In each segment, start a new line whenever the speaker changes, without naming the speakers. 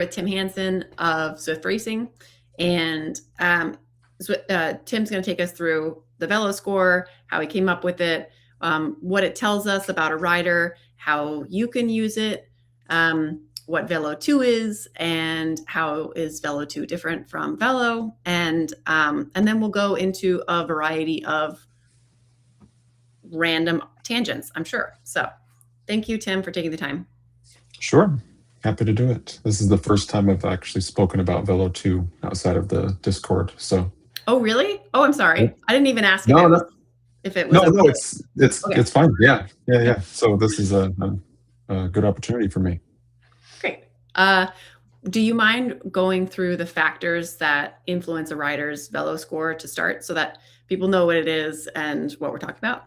With Tim Hanson of Swift Racing, and Tim's going to take us through the vELO score, how he came up with it, what it tells us about a rider, how you can use it, what vELO 2 is, and how is vELO 2 different from vELO, and then we'll go into a variety of random tangents, I'm sure. So thank you, Tim, for taking the time.
Sure. Happy to do it. This is the first time I've actually spoken about vELO 2 outside of the Discord. So.
Oh, really? Oh, I'm sorry.
Yep.
I didn't even ask
No,
if it was.
no,
Okay.
it's fine. Yeah. So this is a good opportunity for me.
Great. Do you mind going through the factors that influence a rider's vELO score to start, so that people know what it is and what we're talking about?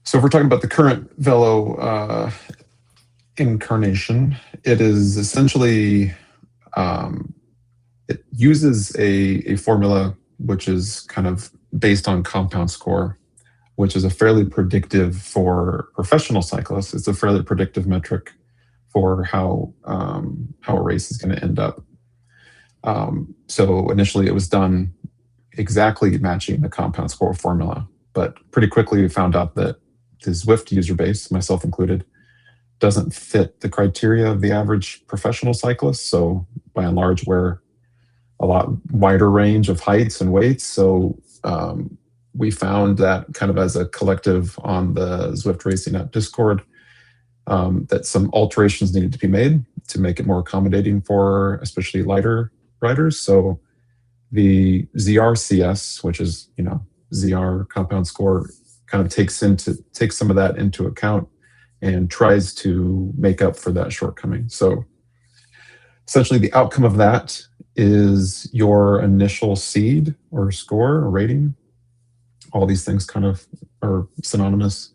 So if we're talking about the current vELO incarnation, it is essentially, it uses a formula which is kind of based on compound score, which is a fairly predictive for professional cyclists. It's a fairly predictive metric for how a race is going to end up. So initially it was done exactly matching the compound score formula, but pretty quickly we found out that the Zwift user base, myself included, doesn't fit the criteria of the average professional cyclist. So by and large, we're a lot wider range of heights and weights. So we found that kind of as a collective on the Zwift Racing app Discord, that some alterations needed to be made to make it more accommodating for especially lighter riders. So the ZRCS, which is, ZR compound score, kind of takes some of that into account and tries to make up for that shortcoming. So essentially the outcome of that is your initial seed or score or rating. All these things kind of are synonymous.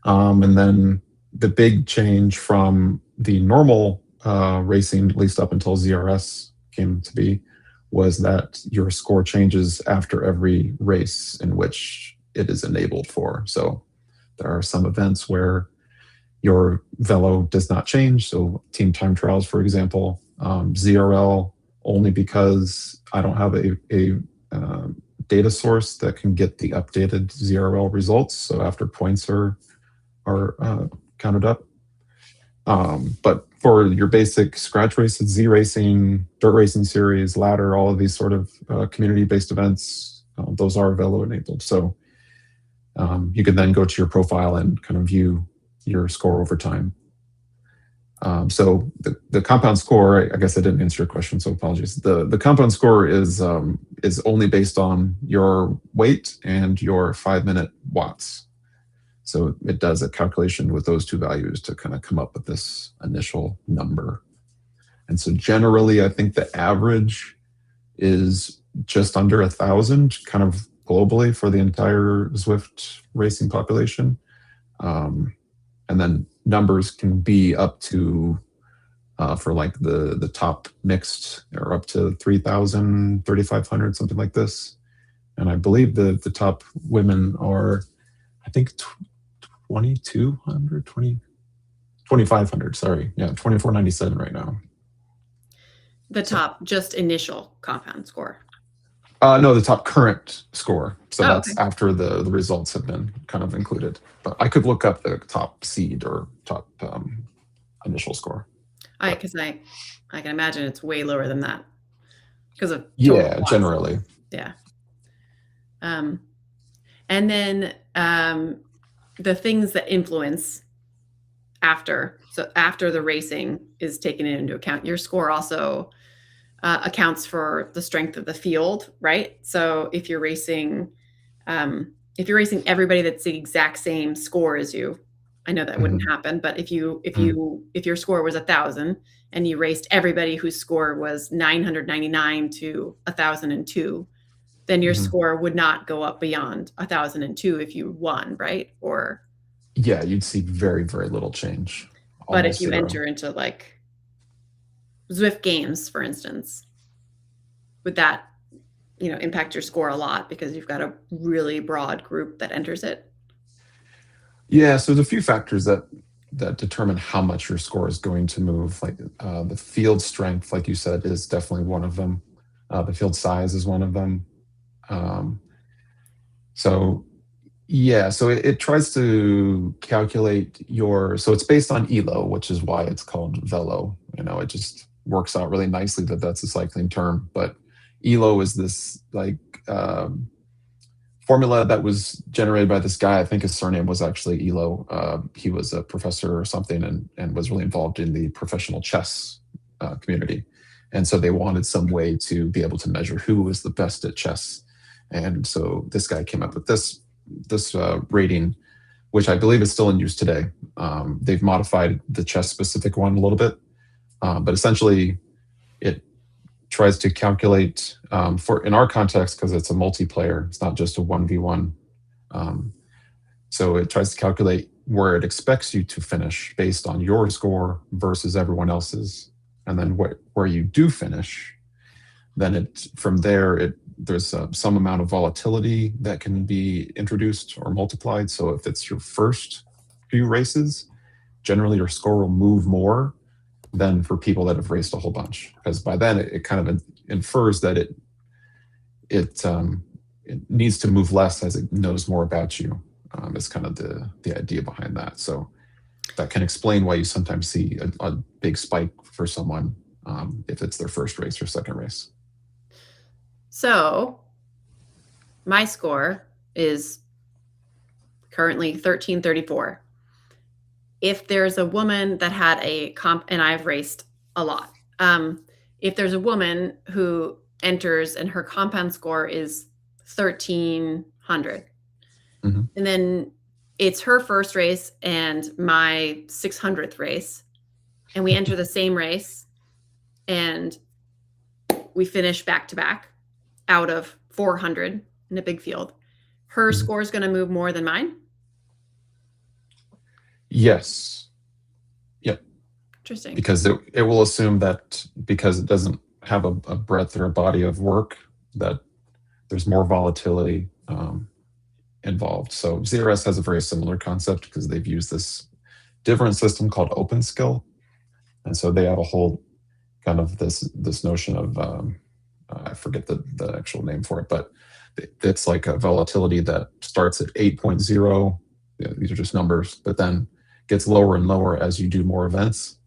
And then the big change from the normal racing, at least up until ZRS came to be, was that your score changes after every race in which it is enabled for. So there are some events where your vELO does not change. So team time trials, for example, ZRL, only because I don't have a data source that can get the updated ZRL results. So after points are counted up. But for your basic scratch races, Z racing, dirt racing series, ladder, all of these sort of community-based events, those are vELO enabled. So you can then go to your profile and kind of view your score over time. So the compound score, I guess I didn't answer your question, so apologies. The compound score is only based on your weight and your 5-minute watts. So it does a calculation with those two values to kind of come up with this initial number. And so generally, I think the average is just under 1,000, kind of globally for the entire Zwift racing population. And then numbers can be up to, for like the top mixed, or up to 3,000, 3,500, something like this. And I believe the top women are, I think, 2,200, 2,500, sorry. Yeah, 2,497 right now.
The top just initial compound score?
No, the top current score. So that's
okay.
After the results have been kind of included. But I could look up the top seed or top initial score.
Because I can imagine it's way lower than that because of
generally.
Yeah. And then the things that influence after the racing is taken into account. Your score also accounts for the strength of the field, right? So if you're racing everybody that's the exact same score as you, I know that wouldn't happen, but if your score was 1,000 and you raced everybody whose score was 999 to 1,002, then your score would not go up beyond 1,002 if you won, right? Or
yeah, you'd see very, very little change.
But if you enter into like Zwift games, for instance, would that impact your score a lot because you've got a really broad group that enters it?
Yeah, so there's a few factors that that determine how much your score is going to move. Like the field strength, like you said, is definitely one of them. The field size is one of them. Um, so yeah, so it tries to calculate your. So it's based on ELO, which is why it's called vELO. It just works out really nicely that that's a cycling term. But ELO is this like formula that was generated by this guy. I think his surname was actually Elo. He was a professor or something, and was really involved in the professional chess community. And so they wanted some way to be able to measure who was the best at chess. And so this guy came up with this rating, which I believe is still in use today. They've modified the chess specific one a little bit, but essentially it tries to calculate for in our context, because it's a multiplayer, it's not just a 1v1. So it tries to calculate where it expects you to finish based on your score versus everyone else's. And then where you do finish, then from there, there's some amount of volatility that can be introduced or multiplied. So if it's your first few races, generally your score will move more than for people that have raced a whole bunch, because by then it kind of infers that it needs to move less as it knows more about you. Is kind of the idea behind that. So that can explain why you sometimes see a big spike for someone if it's their first race or second race.
So my score is currently 1334. If there's a woman that had a comp, and I've raced a lot, if there's a woman who enters and her compound score is 1300, and then it's her first race and my 600th race, and we enter the same race and we finish back to back out of 400 in a big field, her score is going to move more than mine?
Yes. Yep.
Interesting.
Because it will assume that because it doesn't have a breadth or a body of work, that there's more volatility involved. So ZRS has a very similar concept because they've used this different system called OpenSkill. And so they have a whole kind of this notion of, I forget the actual name for it, but it's like a volatility that starts at 8.0. These are just numbers, but then gets lower and lower as you do more events.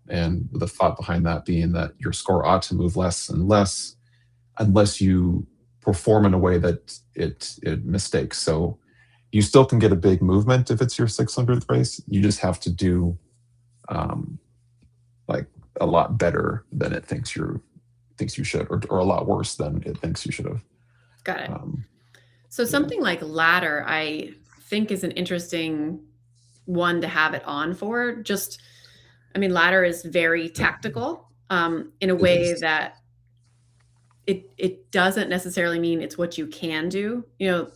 And the thought behind that being that your score ought to move less and less unless you perform in a way that it mistakes. So you still can get a big movement if it's your 600th race. You just have to do like a lot better than it thinks you should, or a lot worse than it thinks you should have.
Got it. So something like ladder, I think, is an interesting one to have it on for. Just, I mean, ladder is very tactical in a way that it doesn't necessarily mean it's what you can do.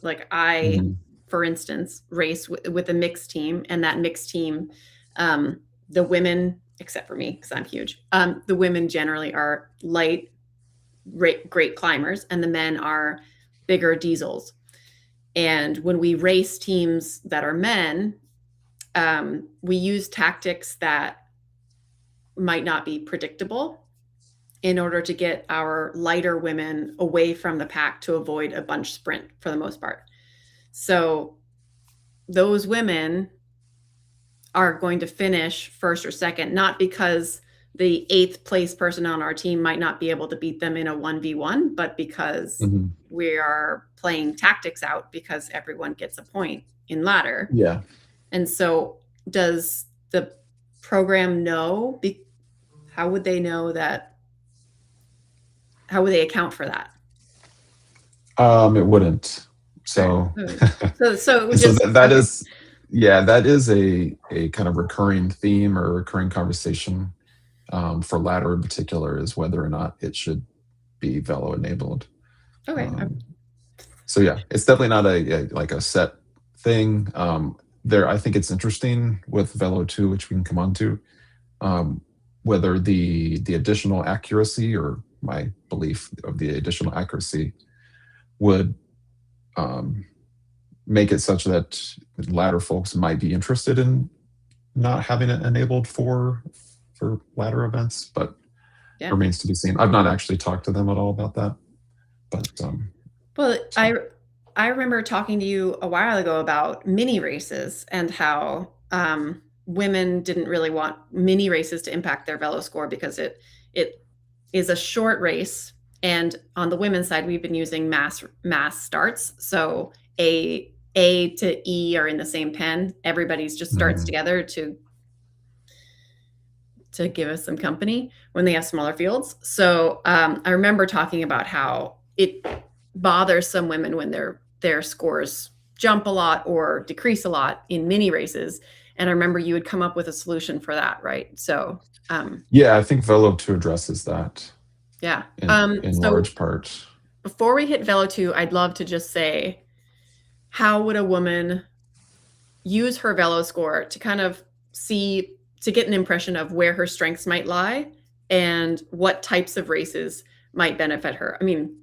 Like I, for instance, race with a mixed team, and that mixed team, the women, except for me, because I'm huge, the women generally are light, great climbers, and the men are bigger diesels. And when we race teams that are men, we use tactics that might not be predictable in order to get our lighter women away from the pack to avoid a bunch sprint for the most part. So those women are going to finish first or second, not because the 8th place person on our team might not be able to beat them in a 1v1, but because we are playing tactics out because everyone gets a point in ladder.
Yeah.
And so does the program know? How would they know that? How would they account for that?
It wouldn't. So, that is a kind of recurring theme or recurring conversation for ladder in particular, is whether or not it should be vELO enabled.
Okay.
So yeah, it's definitely not a set thing. I think it's interesting with vELO 2, which we can come on to, whether the additional accuracy, or my belief of the additional accuracy, would make it such that ladder folks might be interested in not having it enabled for ladder events, but
Yeah.
remains to be seen. I've not actually talked to them at all about that, but
Well,
so.
I remember talking to you a while ago about mini races and how women didn't really want mini races to impact their velo score because it is a short race, and on the women's side, we've been using mass starts. So A to E are in the same pen. Everybody's just starts
Mhm.
together to give us some company when they have smaller fields. So I remember talking about how it bothers some women when their scores jump a lot or decrease a lot in mini races. And I remember you would come up with a solution for that, right? So
Yeah, I think velo 2 addresses that
yeah.
in
So
large part.
before we hit velo 2, I'd love to just say, how would a woman use her velo score to kind of see, to get an impression of where her strengths might lie and what types of races might benefit her? I mean,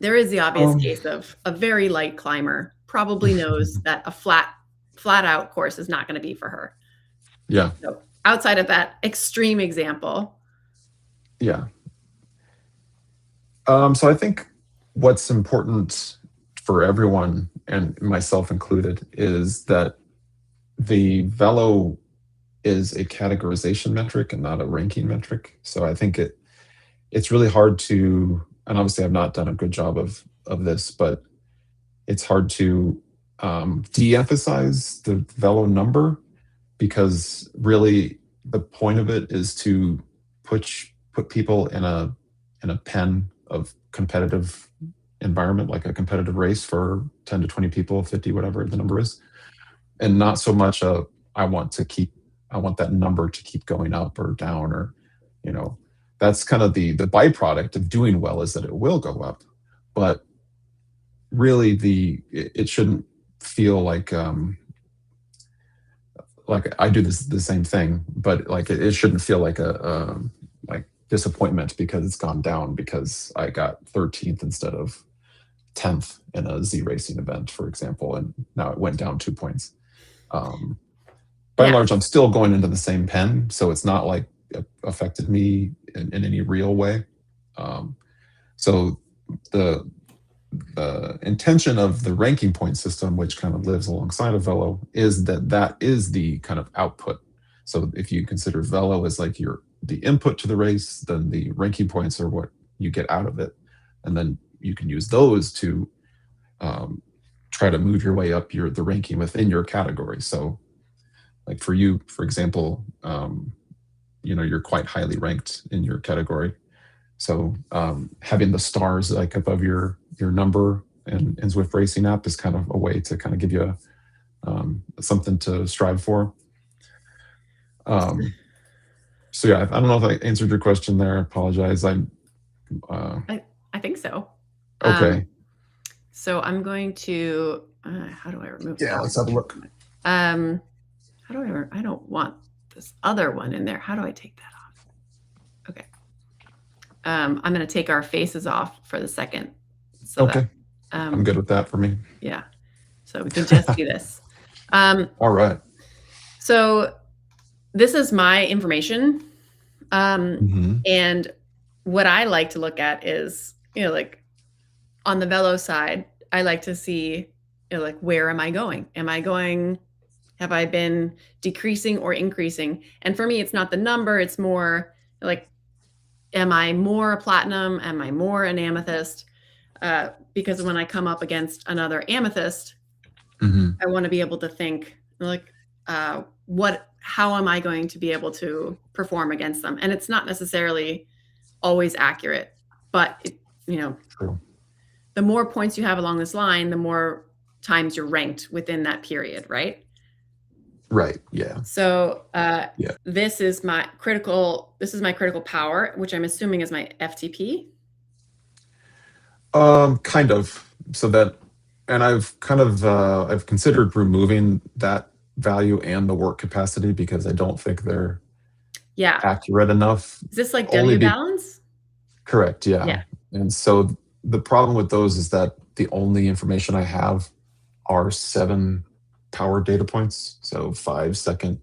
there is the obvious
Um,
case of a very light climber probably knows that a flat out course is not going to be for her.
yeah,
So outside of that extreme example,
yeah. So I think what's important for everyone, and myself included, is that the velo is a categorization metric and not a ranking metric. So I think it's really hard to, and obviously I've not done a good job of this, but it's hard to de-emphasize the velo number, because really the point of it is to put people in a pen of competitive environment, like a competitive race for 10 to 20 people, 50, whatever the number is, and not so much I want to keep, I want that number to keep going up or down, or you know, that's kind of the byproduct of doing well, is that it will go up, but really it shouldn't feel like I do this the same thing, but like it shouldn't feel like a like disappointment because it's gone down because I got 13th instead of 10th in a Z racing event, for example, and now it went down 2 points. Um, by and
yeah.
large, I'm still going into the same pen, so it's not like it affected me in any real way. Um, so the the intention of the ranking point system, which kind of lives alongside of velo, is that that is the kind of output. So if you consider velo as like the input to the race, then the ranking points are what you get out of it, and then you can use those to um, try to move your way up the ranking within your category. So like for you, for example, you're quite highly ranked in your category. So having the stars like above your number in Zwift Racing app is kind of a way to kind of give you something to strive for. So yeah, I don't know if I answered your question there. I apologize. Uh,
I think so.
okay.
So I'm going to, how do I remove
Yeah,
that?
let's have a look.
How do I don't want this other one in there. How do I take that off? Okay. I'm going to take our faces off for the second. So
Okay.
that,
I'm good with that for me.
yeah. So we can just do this.
All right.
So this is my information.
Mhm.
And what I like to look at is, like on the velo side, I like to see, like, where am I going? Have I been decreasing or increasing? And for me, it's not the number. It's more like, am I more a platinum? Am I more an amethyst? Because when I come up against another amethyst,
Mhm.
I want to be able to think like, how am I going to be able to perform against them? And it's not necessarily always accurate, but
True.
the more points you have along this line, the more times you're ranked within that period, right?
Right. Yeah.
So
Yeah.
this is my critical power, which I'm assuming is my FTP.
Kind of. So that, and I've considered removing that value and the work capacity because I don't think they're
Yeah.
accurate enough.
Is this like
Only
W
be
balance?
correct, yeah.
Yeah.
And so the problem with those is that the only information I have are 7 power data points, so 5 second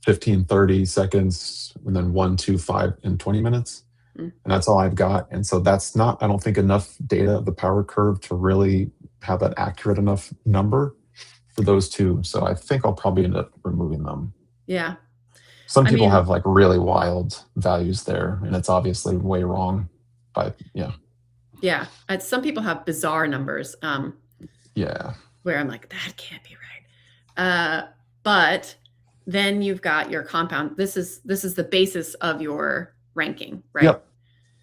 15, 30 seconds, and then 1, 2, 5, and 20 minutes.
Mm.
And that's all I've got. And so that's not, I don't think, enough data of the power curve to really have an accurate enough number for those two. So I think I'll probably end up removing them.
Yeah.
Some
I
people
mean,
have like really wild values there, and it's obviously way wrong. But yeah.
yeah. Some people have bizarre numbers.
Yeah.
Where I'm like, that can't be right. But then you've got your compound. This is the basis of your ranking, right?
Yep.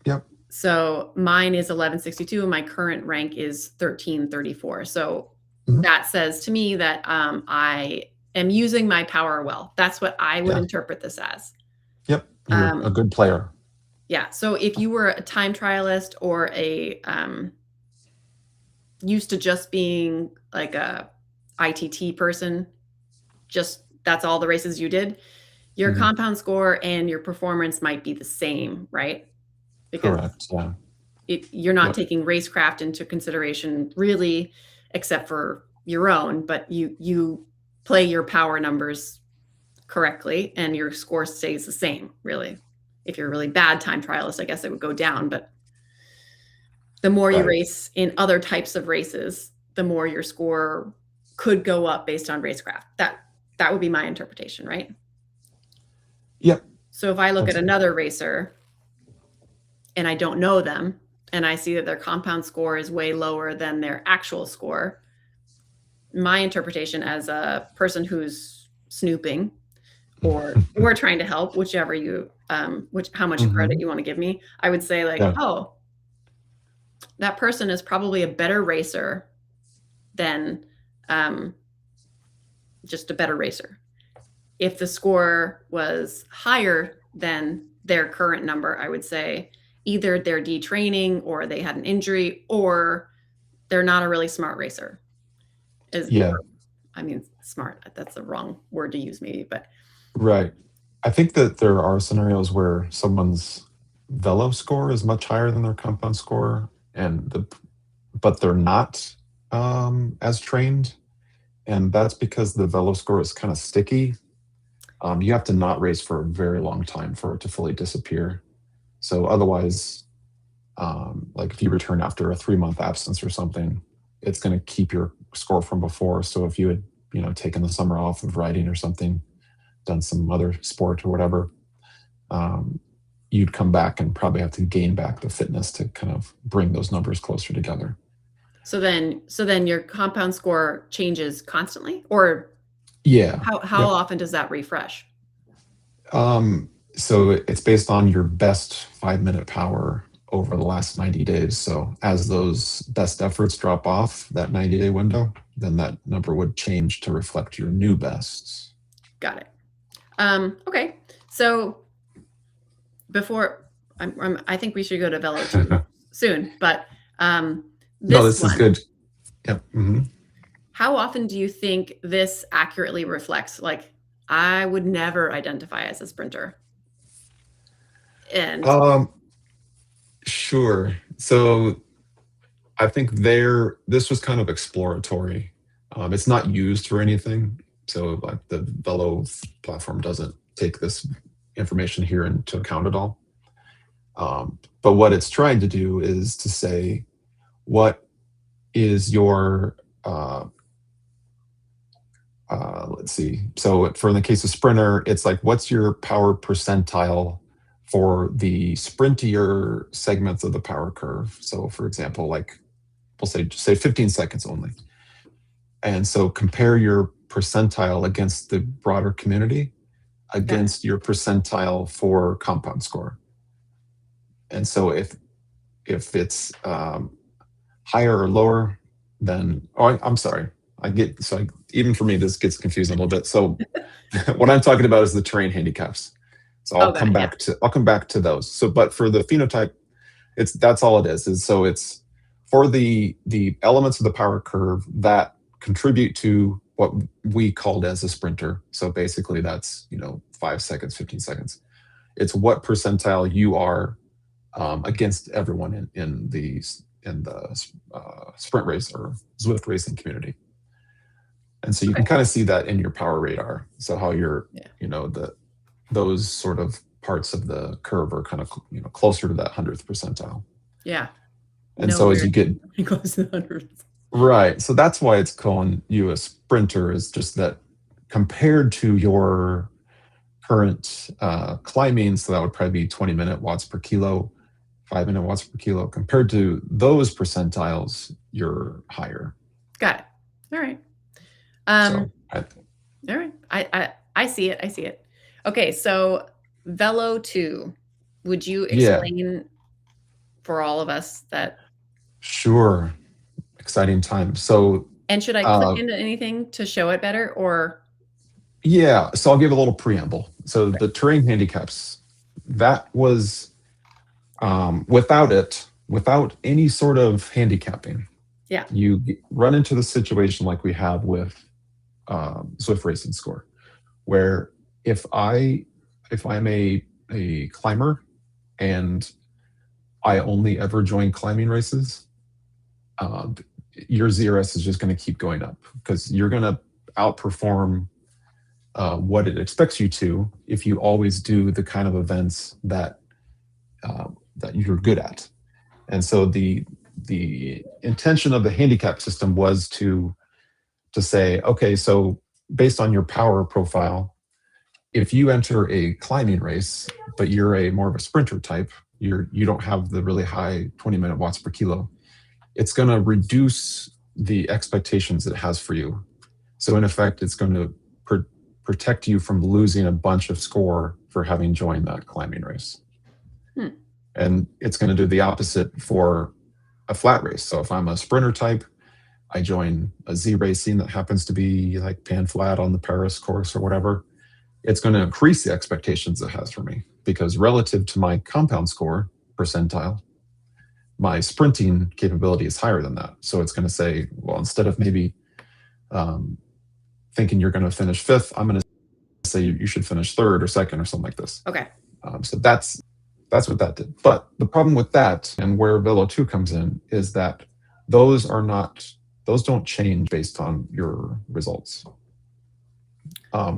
Yep.
So mine is 1162 and my current rank is 1334. So
Mhm.
that says to me that I am using my power well. That's what I would
Yeah.
interpret this as.
Yep. You're a good player.
Yeah. So if you were a time trialist or a used to just being like a ITT person, just that's all the races you did, your
Mhm.
compound score and your performance might be the same, right? Because
Correct. Yeah.
you're not
Yep.
taking racecraft into consideration really, except for your own, but you play your power numbers correctly and your score stays the same, really. If you're a really bad time trialist, I guess it would go down, but the more you
Right.
race in other types of races, the more your score could go up based on racecraft. That would be my interpretation, right?
Yep.
So if I look
That's
at another racer and I don't know them and I see that their compound score is way lower than their actual score, my interpretation as a person who's snooping or trying to help, whichever you how much credit
Mhm.
you want to give me, I would say like,
Yeah.
oh, that person is probably a better racer than just a better racer. If the score was higher than their current number, I would say either they're detraining or they had an injury or they're not a really smart racer.
Yeah.
I mean, smart, that's the wrong word to use maybe, but
Right. I think that there are scenarios where someone's velo score is much higher than their compound score, but they're not as trained, and that's because the velo score is kind of sticky. You have to not race for a very long time for it to fully disappear. So otherwise, like if you return after a 3-month absence or something, it's going to keep your score from before. So if you had, taken the summer off of riding or something, done some other sport or whatever, you'd come back and probably have to gain back the fitness to kind of bring those numbers closer together.
so then your compound score changes constantly, or
Yeah.
how
Yep.
often does that refresh?
So it's based on your best 5-minute power over the last 90 days. So as those best efforts drop off that 90-day window, then that number would change to reflect your new bests.
Got it. Okay. So before I think we should go to velo too soon, but
This is
one,
good. Yep. Mm-hmm.
how often do you think this accurately reflects, like, I would never identify as a sprinter? And
Sure. So I think this was kind of exploratory. It's not used for anything. So like the velo platform doesn't take this information here into account at all. But what it's trying to do is to say, what is your let's see. So for in the case of sprinter, it's like, what's your power percentile for the sprintier segments of the power curve? So for example, like we'll say 15 seconds only. And so compare your percentile against the broader community against your percentile for compound score. And so if it's higher or lower, then I'm sorry. Even for me, this gets confusing a little bit. So what I'm talking about is the terrain handicaps. So I'll come back to those. So, but for the phenotype, that's all it is. So it's for the elements of the power curve that contribute to what we called as a sprinter. So basically, that's 5 seconds, 15 seconds. It's what percentile you are against everyone in the sprint race or Zwift racing community. And so you can kind of see that in your power radar. So how you're, those sort of parts of the curve are kind of, closer to that 100th percentile.
Yeah.
And so as you get
close to the 100th.
Right. So that's why it's calling you a sprinter, is just that compared to your current climbing, so that would probably be 20-minute watts per kilo, 5-minute watts per kilo. Compared to those percentiles, you're higher.
Got it. All right.
All
right. I see it. I see it. Okay. So vELO 2, would you explain for all of us that?
Sure. Exciting time. So,
and should I click into anything to show it better, or?
Yeah. So I'll give a little preamble. So the terrain handicaps, that was without any sort of handicapping.
Yeah.
You run into the situation like we have with Zwift Racing Score, where if I'm a climber and I only ever join climbing races, your ZRS is just going to keep going up, because you're going to outperform what it expects you to if you always do the kind of events that you're good at. And so the intention of the handicap system was to say, okay, so based on your power profile, if you enter a climbing race, but you're a more of a sprinter type, you don't have the really high 20-minute watts per kilo, it's going to reduce the expectations it has for you. So in effect, it's going to protect you from losing a bunch of score for having joined that climbing race. And it's going to do the opposite for a flat race. So if I'm a sprinter type, I join a Z racing that happens to be like pan flat on the Paris course or whatever, it's going to increase the expectations it has for me, because relative to my compound score percentile, my sprinting capability is higher than that. So it's going to say, well, instead of maybe thinking you're going to finish 5th, I'm going to say you should finish 3rd or 2nd or something like this.
Okay.
So that's what that did. But the problem with that, and where vELO 2 comes in, is that those don't change based on your results.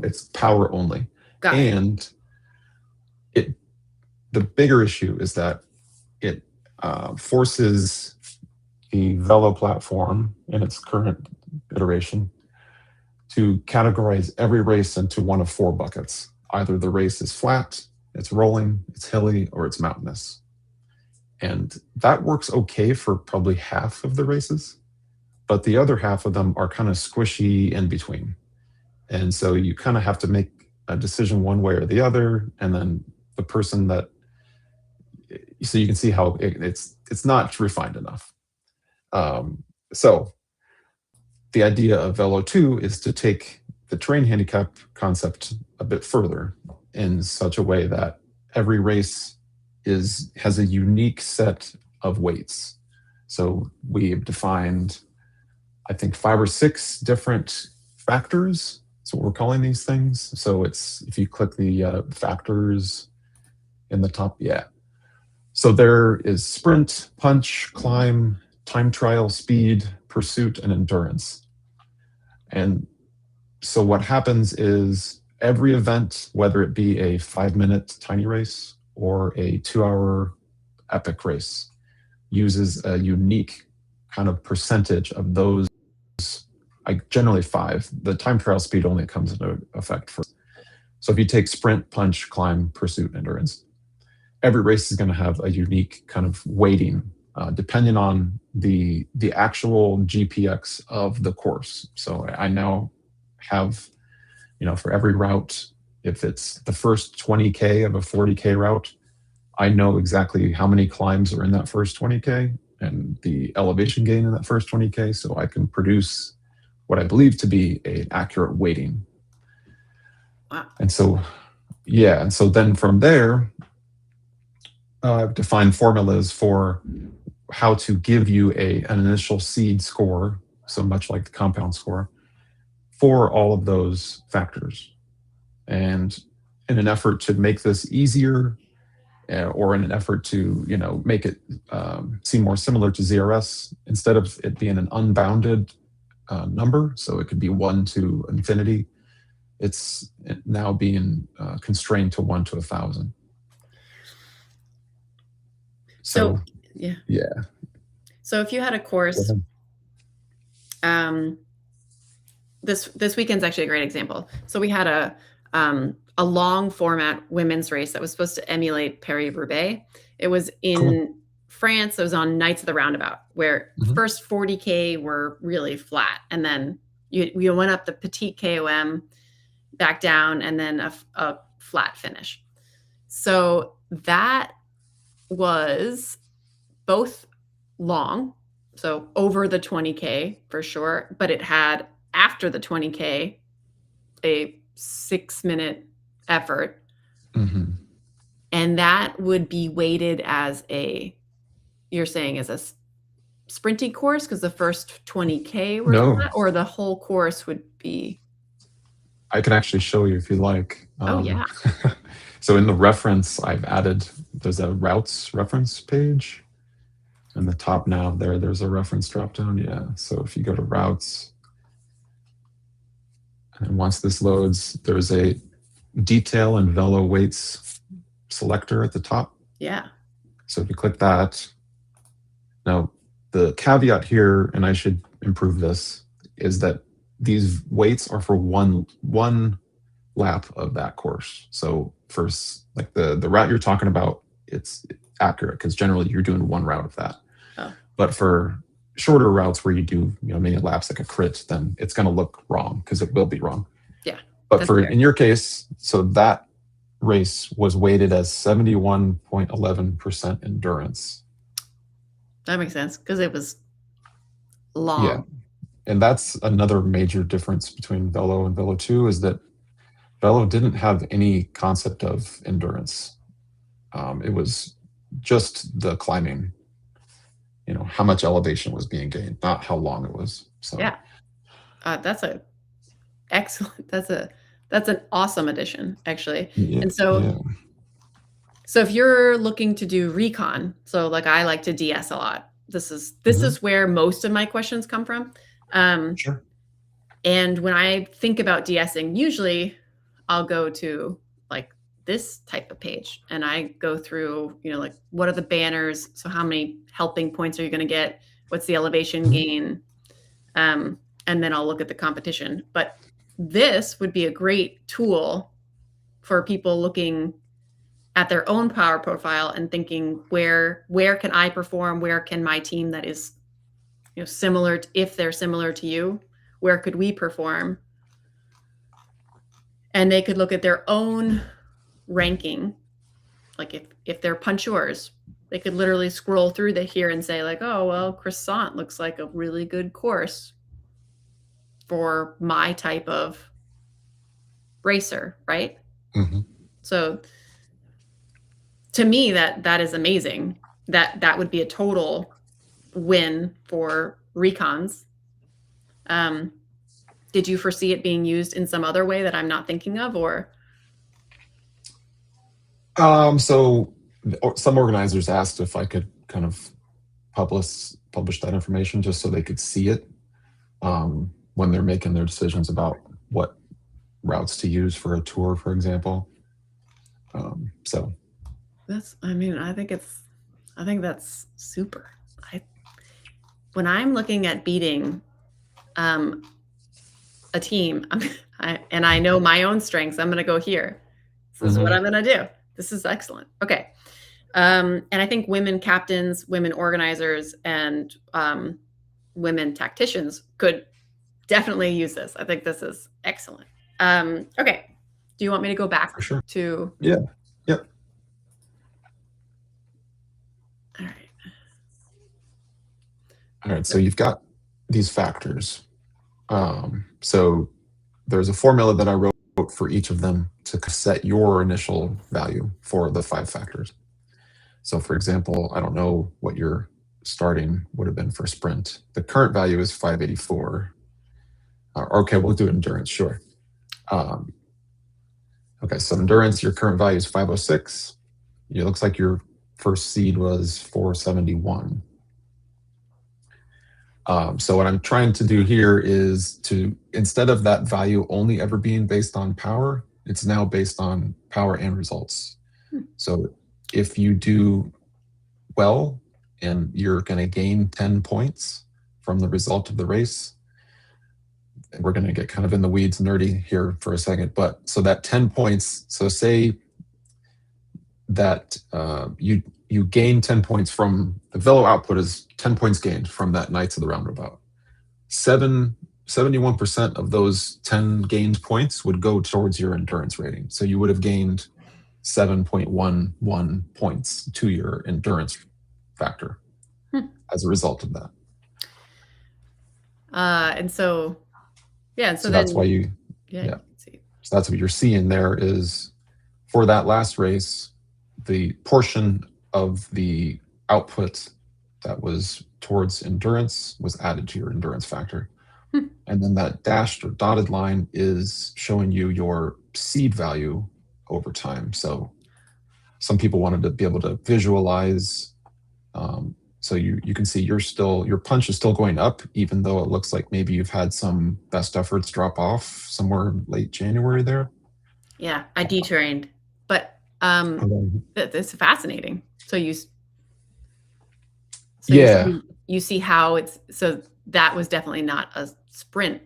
It's power only.
Got it.
And the bigger issue is that it forces the vELO platform in its current iteration to categorize every race into one of 4 buckets. Either the race is flat, it's rolling, it's hilly, or it's mountainous. And that works okay for probably half of the races, but the other half of them are kind of squishy in between. And so you kind of have to make a decision one way or the other, and then the person so you can see how it's not refined enough. So the idea of vELO 2 is to take the terrain handicap concept a bit further, in such a way that every race has a unique set of weights. So we've defined, I think, 5 or 6 different factors. That's what we're calling these things. So it's, if you click the factors in the top, So there is sprint, punch, climb, time trial, speed, pursuit, and endurance. And so what happens is every event, whether it be a 5-minute tiny race or a 2-hour epic race, uses a unique kind of percentage of those, like generally 5. The time trial speed only comes into effect for. So if you take sprint, punch, climb, pursuit, endurance, every race is going to have a unique kind of weighting depending on the actual GPX of the course. So I now have, for every route, if it's the first 20K of a 40K route, I know exactly how many climbs are in that first 20K and the elevation gain in that first 20K, so I can produce what I believe to be an accurate weighting.
Wow.
And so then from there, I've defined formulas for how to give you an initial seed score, so much like the compound score, for all of those factors. And in an effort to make this easier, or in an effort to make it seem more similar to ZRS, instead of it being an unbounded number, so it could be 1 to infinity. It's now being constrained to 1 to 1,000.
So
So
yeah.
yeah.
So if you had a course, this weekend's actually a great example. So we had a long format women's race that was supposed to emulate Paris-Roubaix. It was in France. It was on Nights of the Roundabout, where first 40K were really flat, and then you went up the Petite KOM, back down, and then a flat finish. So that was both long, so over the 20K for sure, but it had, after the 20K, a 6-minute effort. And that would be weighted as you're saying as a sprinting course, because the first 20K were flat, or the whole course would be?
I can actually show you if you like.
Oh, yeah.
So in the reference, I've added, there's a routes reference page. In the top nav there's a reference dropdown. Yeah. So if you go to routes, and once this loads, there's a detail and vELO weights selector at the top.
Yeah.
So if you click that, now the caveat here, and I should improve this, is that these weights are for one lap of that course. So first, like the route you're talking about, it's accurate because generally you're doing one route of that. But for shorter routes where you do many laps like a crit, then it's going to look wrong because it will be wrong.
Yeah.
But in your case, so that race was weighted as 71.11% endurance.
That makes sense because it was long.
Yeah. And that's another major difference between vELO and vELO 2 is that vELO didn't have any concept of endurance. It was just the climbing, how much elevation was being gained, not how long it was. So
yeah, that's an excellent. That's an awesome addition, actually.
Yeah,
and so if you're looking to do recon, so like I like to DS a lot. This is where most of my questions come from.
Sure.
And when I think about DSing, usually I'll go to like this type of page and I go through, like what are the banners? So how many helping points are you going to get? What's the elevation gain? And then I'll look at the competition. But this would be a great tool for people looking at their own power profile and thinking, where can I perform? Where can my team that is similar to, if they're similar to you, where could we perform? And they could look at their own ranking. Like if they're puncheurs, they could literally scroll through here and say like, oh, well, Croissant looks like a really good course for my type of racer, right? So to me, that is amazing. That would be a total win for recons. Did you foresee it being used in some other way that I'm not thinking of, or?
So some organizers asked if I could kind of publish that information just so they could see it when they're making their decisions about what routes to use for a tour, for example. So
I think that's super. When I'm looking at beating a team, and I know my own strengths, I'm going to go here. This is what I'm going to do. This is excellent. Okay. And I think women captains, women organizers, and women tacticians could definitely use this. I think this is excellent. Okay. Do you want me to go back to?
Yeah. Yep.
All right.
All right. So you've got these factors. So there's a formula that I wrote for each of them to set your initial value for the 5 factors. So for example, I don't know what your starting would have been for sprint. The current value is 584. Okay, we'll do endurance, sure. Okay, so endurance, your current value is 506. It looks like your first seed was 471. So what I'm trying to do here is to, instead of that value only ever being based on power, it's now based on power and results. So if you do well and you're going to gain 10 points from the result of the race, and we're going to get kind of in the weeds nerdy here for a second, but so that 10 points, so say that you gain 10 points from the velo output is 10 points gained from that Knights of the Roundabout. 71% of those 10 gained points would go towards your endurance rating. So you would have gained 7.11 points to your endurance factor as a result of that.
And so, yeah. So
that's why you
can see.
So that's what you're seeing there is for that last race, the portion of the output that was towards endurance was added to your endurance factor. And then that dashed or dotted line is showing you your seed value over time. So some people wanted to be able to visualize. So you can see your punch is still going up, even though it looks like maybe you've had some best efforts drop off somewhere late January there.
Yeah, I detrained, but it's fascinating. So you see how it's, so that was definitely not a sprint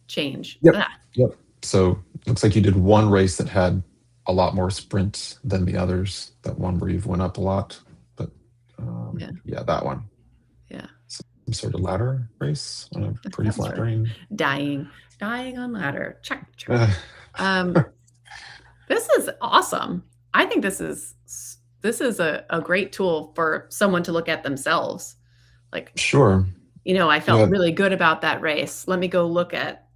change.
Yep. So it looks like you did one race that had a lot more sprint than the others. That one where you've went up a lot, but that one.
Yeah.
Some sort of ladder race on a pretty flat terrain.
Dying on ladder. Check. This is awesome. I think this is a great tool for someone to look at themselves. Like,
sure.
I felt really good about that race. Let me go look at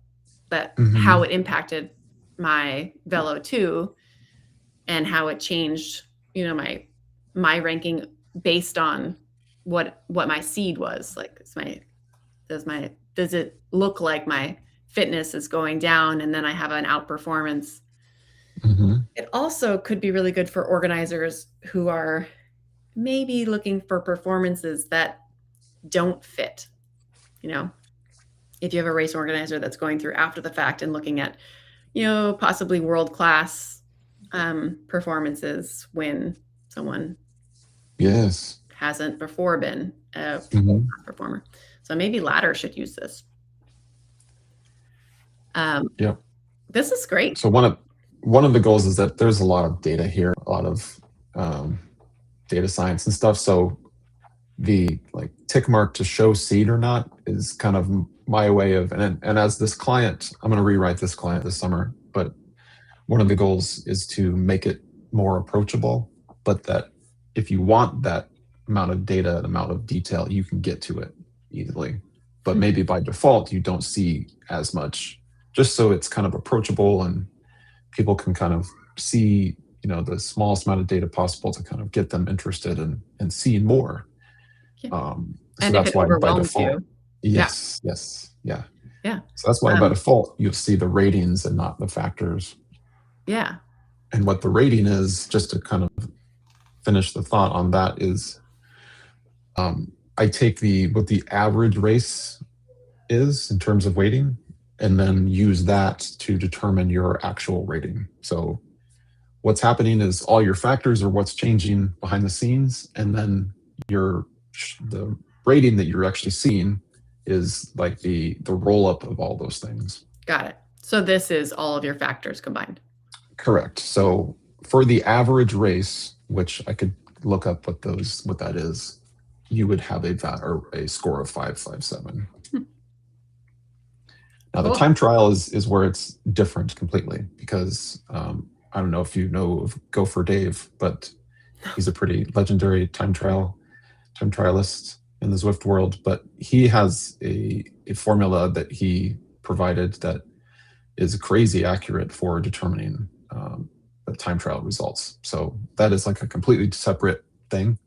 that, how it impacted my velo 2 and how it changed, my ranking based on what my seed was. Like, does it look like my fitness is going down and then I have an outperformance? It also could be really good for organizers who are maybe looking for performances that don't fit. If you have a race organizer that's going through after the fact and looking at, possibly world-class performances when someone hasn't before been a performer. So maybe ladder should use this. This is great.
So one of the goals is that there's a lot of data here, a lot of data science and stuff. So the tick mark to show seed or not is kind of my way of, and as this client, I'm going to rewrite this client this summer, but one of the goals is to make it more approachable, but that if you want that amount of data, an amount of detail, you can get to it easily. But maybe by default, you don't see as much, just so it's kind of approachable and people can kind of see, the smallest amount of data possible to kind of get them interested in seeing more. So that's why by default, yes. So that's why by default you'll see the ratings and not the factors.
Yeah.
And what the rating is, just to kind of finish the thought on that, is I take what the average race is in terms of weighting, and then use that to determine your actual rating. So what's happening is all your factors are what's changing behind the scenes, and then the rating that you're actually seeing is like the roll up of all those things.
Got it. So this is all of your factors combined.
Correct. So for the average race, which I could look up what that is, you would have a score of 557. Now the time trial is where it's different completely, because I don't know if you know of Gopher Dave, but he's a pretty legendary time trialist in the Zwift world. But he has a formula that he provided that is crazy accurate for determining the time trial results. So that is like a completely separate thing.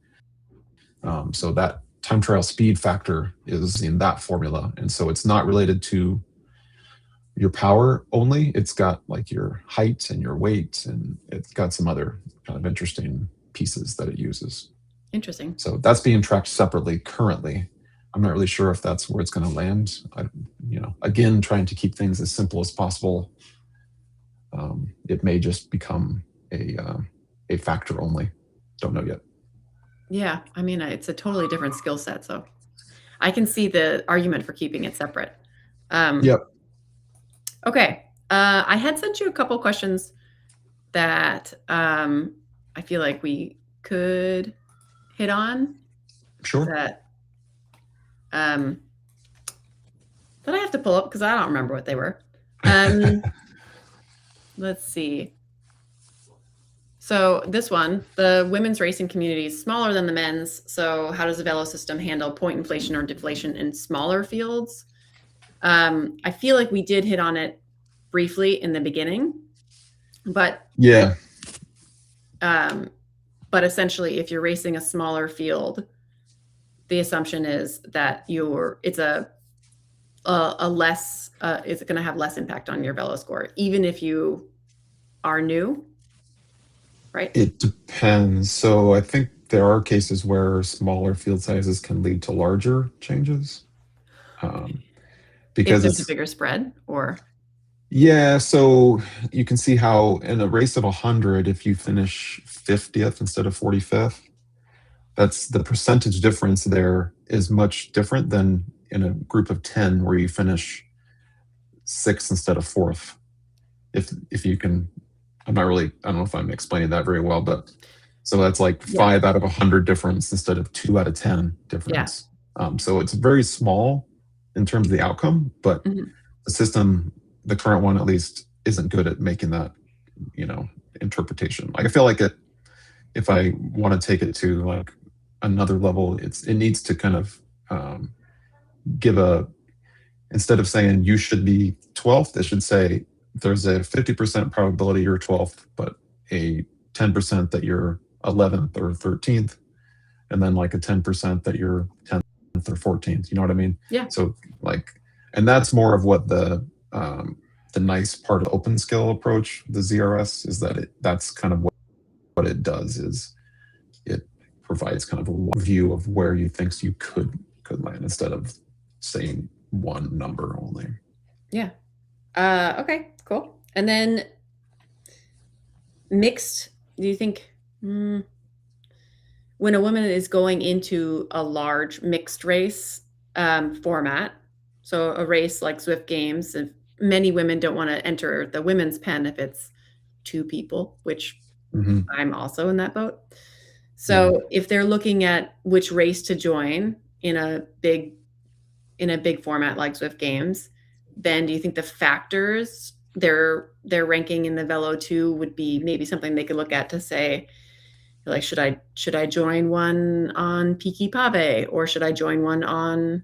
So that time trial speed factor is in that formula, and so it's not related to your power only. It's got like your height and your weight, and it's got some other kind of interesting pieces that it uses.
Interesting.
So that's being tracked separately currently. I'm not really sure if that's where it's going to land. Again, trying to keep things as simple as possible. It may just become a factor only. Don't know yet.
Yeah, I mean, it's a totally different skill set, so I can see the argument for keeping it separate.
Yep.
Okay, I had sent you a couple questions that I feel like we could hit on.
Sure.
That I have to pull up because I don't remember what they were. Let's see. So this one, the women's racing community is smaller than the men's. So how does the vELO system handle point inflation or deflation in smaller fields? I feel like we did hit on it briefly in the beginning, but
yeah.
But essentially, if you're racing a smaller field, the assumption is that it's going to have less impact on your vELO score, even if you are new, right?
It depends. So I think there are cases where smaller field sizes can lead to larger changes. Because
if there's a bigger spread, or
yeah, so you can see how in a race of 100, if you finish 50th instead of 45th, that's the percentage difference there is much different than in a group of 10 where you finish 6th instead of 4th. If you can, I don't know if I'm explaining that very well, but so that's like 5 out of 100 difference instead of 2 out of 10 difference. Yeah. So it's very small in terms of the outcome, but the system, the current one at least, isn't good at making that, interpretation. Like I feel like if I want to take it to like another level, it needs to kind of give instead of saying you should be 12th, it should say there's a 50% probability you're 12th, but a 10% that you're 11th or 13th, and then like a 10% that you're 10th or 14th. You know what I mean?
Yeah.
So and that's more of what the nice part of open skill approach, the ZRS, is that that's kind of what it does is it provides kind of a view of where you think you could land instead of saying one number only.
Yeah. Okay, cool. And then mixed, do you think when a woman is going into a large mixed race format, so a race like Zwift Games, and many women don't want to enter the women's pen if it's 2 people, which I'm also in that boat. So if they're looking at which race to join in a big format like Zwift Games, then do you think the factors their ranking in the vELO 2 would be maybe something they could look at to say, like, should I join one on Piqui Pave, or should I join one on,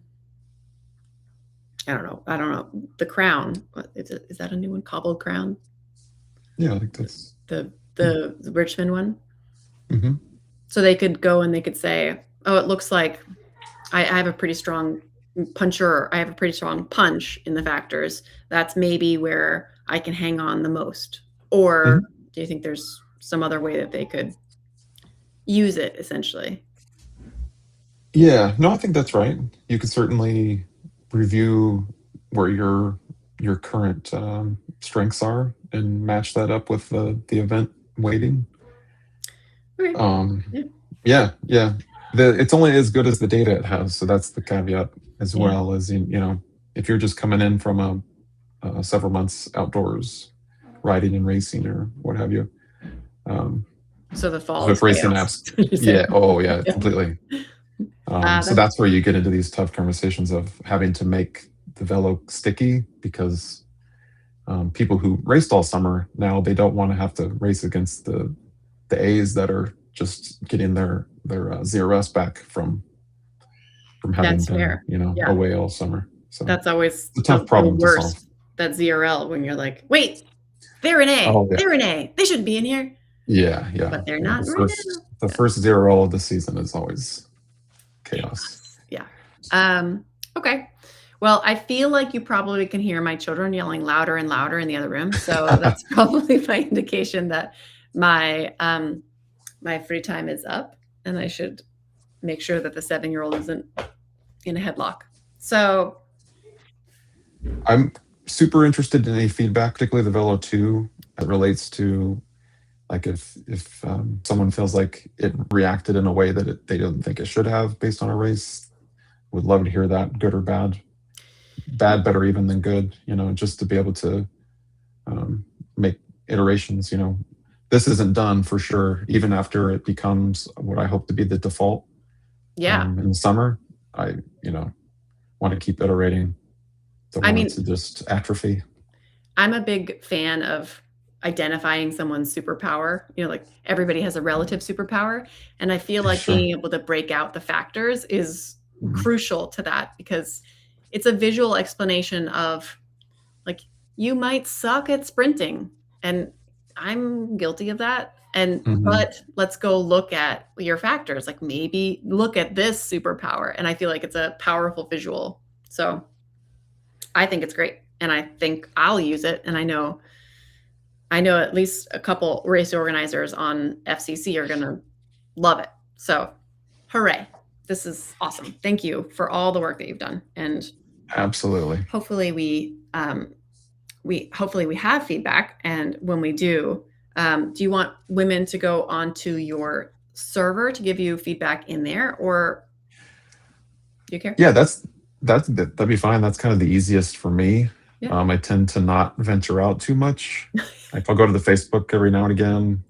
I don't know, the Crown? Is that a new one? Cobbled Crown?
Yeah, I think that's
the Richmond one. So they could go and they could say, oh, it looks like I have a pretty strong puncher. I have a pretty strong punch in the factors. That's maybe where I can hang on the most. Or do you think there's some other way that they could use it, essentially?
Yeah, no, I think that's right. You could certainly review where your current strengths are and match that up with the event weighting.
Okay.
Yeah. It's only as good as the data it has, so that's the caveat as well. As if you're just coming in from a several months outdoors riding and racing or what have you.
So the fall
with racing apps. Yeah. Completely. So that's where you get into these tough conversations of having to make the vELO sticky, because people who raced all summer, now they don't want to have to race against the A's that are just getting their ZRS back from having been away all summer. So
that's always
a tough problem to solve.
That ZRL, when you're like, wait, they're an A. They're an A. They shouldn't be in here.
Yeah.
But they're not.
The first ZRL of the season is always chaos.
Yeah. Okay. Well, I feel like you probably can hear my children yelling louder and louder in the other room. So that's probably my indication that my free time is up, and I should make sure that the 7-year-old isn't in a headlock. So
I'm super interested in any feedback, particularly the vELO 2 that relates to like if someone feels like it reacted in a way that they didn't think it should have based on a race. Would love to hear that, good or bad. Bad, better even than good, just to be able to make iterations. This isn't done for sure, even after it becomes what I hope to be the default.
yeah,
In the summer, I want to keep iterating. Don't want it to just atrophy.
I'm a big fan of identifying someone's superpower. Like everybody has a relative superpower. And I feel like
Sure.
being able to break out the factors is crucial to that, because it's a visual explanation of like, you might suck at sprinting, and I'm guilty of that. But let's go look at your factors. Like maybe look at this superpower. And I feel like it's a powerful visual. So I think it's great. And I think I'll use it. And I know at least a couple race organizers on FCC are going to love it. So hooray. This is awesome. Thank you for all the work that you've done. And
absolutely.
Hopefully we have feedback. And when we do you want women to go onto your server to give you feedback in there, or do you care?
Yeah, that'd be fine. That's kind of the easiest for me.
Yeah.
I tend to not venture out too much. Like I'll go to the Facebook every now and again.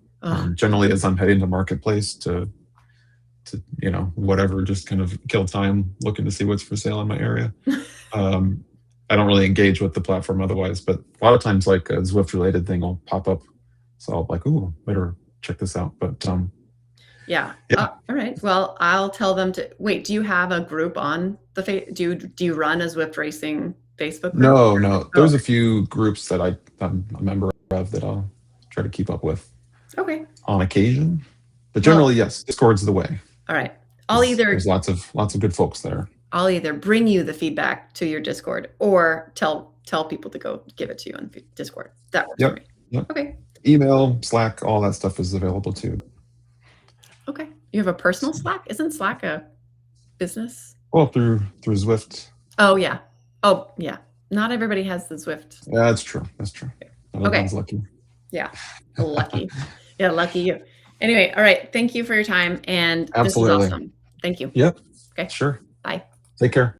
Generally, as I'm heading to marketplace to whatever, just kind of kill time looking to see what's for sale in my area. I don't really engage with the platform otherwise, but a lot of times like a Zwift related thing will pop up. So I'll like, ooh, better check this out. But
yeah. All right. Well, I'll tell them to wait. Do you have a group on the do you run a Zwift racing Facebook group?
No. There's a few groups that I'm a member of that I'll try to keep up with.
Okay.
On occasion, but generally, yes, Discord's the way.
All right.
There's lots of good folks there.
I'll either bring you the feedback to your Discord or tell people to go give it to you on Discord. That works for me.
Yep.
Okay.
Email, Slack, all that stuff is available too.
Okay. You have a personal Slack? Isn't Slack a business?
Well, through Zwift.
Oh yeah. Not everybody has the Zwift.
Yeah, that's true. Everyone's lucky.
Yeah. Lucky. Yeah, lucky you. Anyway, all right. Thank you for your time. And
absolutely.
This is awesome. Thank you.
Yep.
Okay.
Sure.
Bye.
Take care.